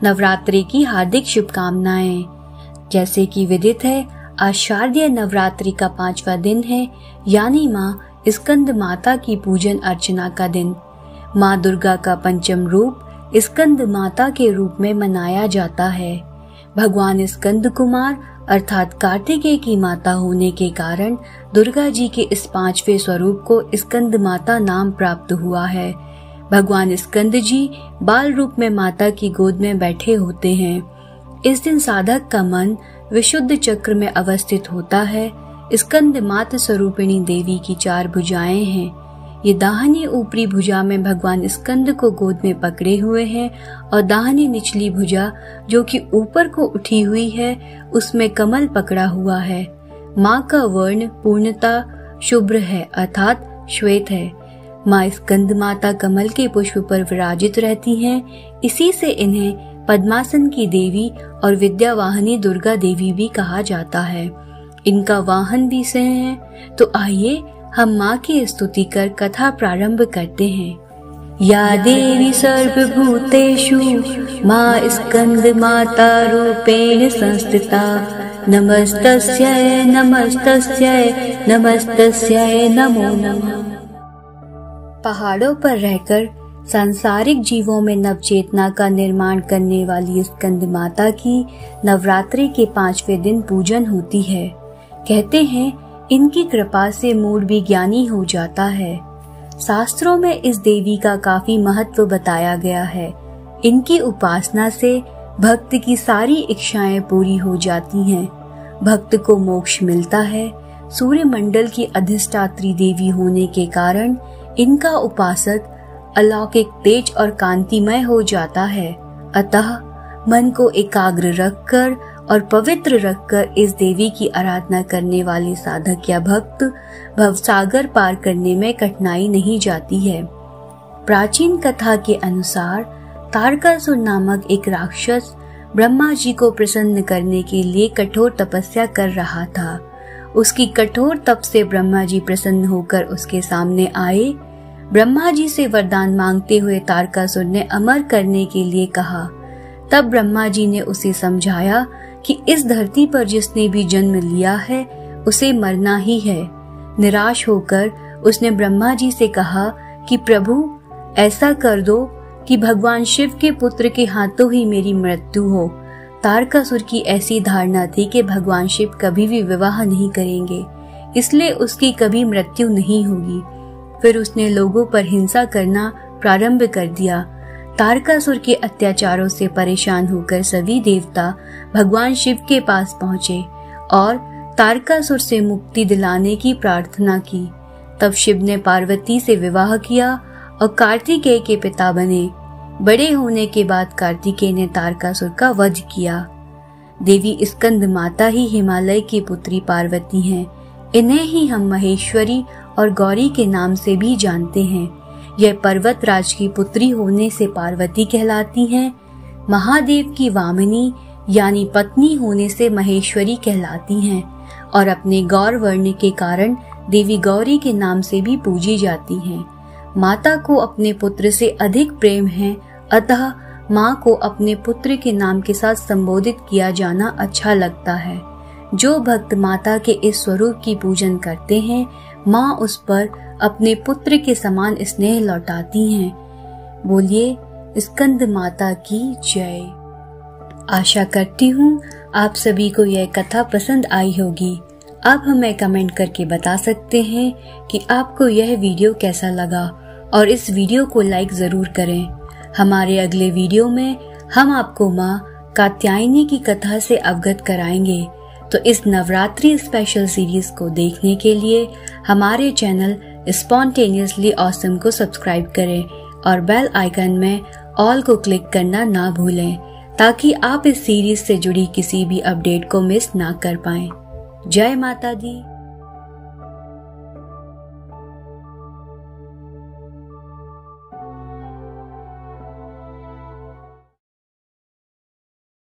नवरात्रि की हार्दिक शुभकामनाएं। जैसे कि विदित है, आज शारदीय नवरात्रि का 5वां दिन है, यानी माँ स्कंद माता की पूजन अर्चना का दिन। माँ दुर्गा का पंचम रूप स्कंद माता के रूप में मनाया जाता है। भगवान स्कंद कुमार अर्थात कार्तिकेय की माता होने के कारण दुर्गा जी के इस 5वें स्वरूप को स्कंद माता नाम प्राप्त हुआ है। भगवान स्कंद जी बाल रूप में माता की गोद में बैठे होते हैं। इस दिन साधक का मन विशुद्ध चक्र में अवस्थित होता है। स्कंद माता स्वरूपिणी देवी की 4 भुजाएं हैं। ये दाहिनी ऊपरी भुजा में भगवान स्कंद को गोद में पकड़े हुए हैं और दाहिनी निचली भुजा जो कि ऊपर को उठी हुई है उसमें कमल पकड़ा हुआ है। माँ का वर्ण पूर्णता शुभ्र है अर्थात श्वेत है। माँ स्कंद माता कमल के पुष्प पर विराजित रहती हैं, इसी से इन्हें पद्मासन की देवी और विद्यावाहिनी दुर्गा देवी भी कहा जाता है। इनका वाहन भी सिंह है। तो आइए हम माँ की स्तुति कर कथा प्रारंभ करते हैं। या देवी सर्वभूतेषु माँ स्कंद माता रूपेण संस्थिता नमस्तस्यै नमस्तस्यै नमस्तस्यै नमो नमः। पहाड़ों पर रहकर सांसारिक जीवों में नवचेतना का निर्माण करने वाली स्कंद माता की नवरात्रि के 5वें दिन पूजन होती है। कहते हैं इनकी कृपा से मूढ़ भी ज्ञानी हो जाता है। शास्त्रों में इस देवी का काफी महत्व बताया गया है। इनकी उपासना से भक्त की सारी इच्छाएं पूरी हो जाती हैं। भक्त को मोक्ष मिलता है। सूर्य मंडल की अधिष्ठात्री देवी होने के कारण इनका उपासक अलौकिक तेज और कांतिमय हो जाता है। अतः मन को एकाग्र रखकर और पवित्र रखकर इस देवी की आराधना करने वाले साधक या भक्त भवसागर पार करने में कठिनाई नहीं जाती है। प्राचीन कथा के अनुसार तारकासुर नामक एक राक्षस ब्रह्मा जी को प्रसन्न करने के लिए कठोर तपस्या कर रहा था। उसकी कठोर तप से ब्रह्मा जी प्रसन्न होकर उसके सामने आए। ब्रह्मा जी से वरदान मांगते हुए तारकासुर ने अमर करने के लिए कहा। तब ब्रह्मा जी ने उसे समझाया कि इस धरती पर जिसने भी जन्म लिया है उसे मरना ही है। निराश होकर उसने ब्रह्मा जी से कहा कि प्रभु ऐसा कर दो कि भगवान शिव के पुत्र के हाथों ही मेरी मृत्यु हो। तारकासुर की ऐसी धारणा थी कि भगवान शिव कभी भी विवाह नहीं करेंगे, इसलिए उसकी कभी मृत्यु नहीं होगी। फिर उसने लोगों पर हिंसा करना प्रारंभ कर दिया। तारकासुर के अत्याचारों से परेशान होकर सभी देवता भगवान शिव के पास पहुँचे और तारकासुर से मुक्ति दिलाने की प्रार्थना की। तब शिव ने पार्वती से विवाह किया और कार्तिकेय के पिता बने। बड़े होने के बाद कार्तिकेय ने तारकासुर का वध किया। देवी स्कंद माता ही हिमालय की पुत्री पार्वती हैं। इन्हें ही हम महेश्वरी और गौरी के नाम से भी जानते हैं। यह पर्वत राज की पुत्री होने से पार्वती कहलाती हैं। महादेव की वामिनी यानी पत्नी होने से महेश्वरी कहलाती हैं और अपने गौर वर्ण के कारण देवी गौरी के नाम से भी पूजी जाती हैं। माता को अपने पुत्र से अधिक प्रेम है, अतः माँ को अपने पुत्र के नाम के साथ संबोधित किया जाना अच्छा लगता है। जो भक्त माता के इस स्वरूप की पूजन करते हैं, माँ उस पर अपने पुत्र के समान स्नेह लौटाती हैं। बोलिए स्कंद माता की जय। आशा करती हूँ आप सभी को यह कथा पसंद आई होगी। आप हमें कमेंट करके बता सकते हैं कि आपको यह वीडियो कैसा लगा और इस वीडियो को लाइक जरूर करें। हमारे अगले वीडियो में हम आपको माँ कात्यायनी की कथा से अवगत कराएंगे। तो इस नवरात्रि स्पेशल सीरीज को देखने के लिए हमारे चैनल स्पॉन्टेनियसली ऑसम को सब्सक्राइब करें और बेल आइकन में ऑल को क्लिक करना ना भूलें, ताकि आप इस सीरीज से जुड़ी किसी भी अपडेट को मिस ना कर पाएं। जय माता दी।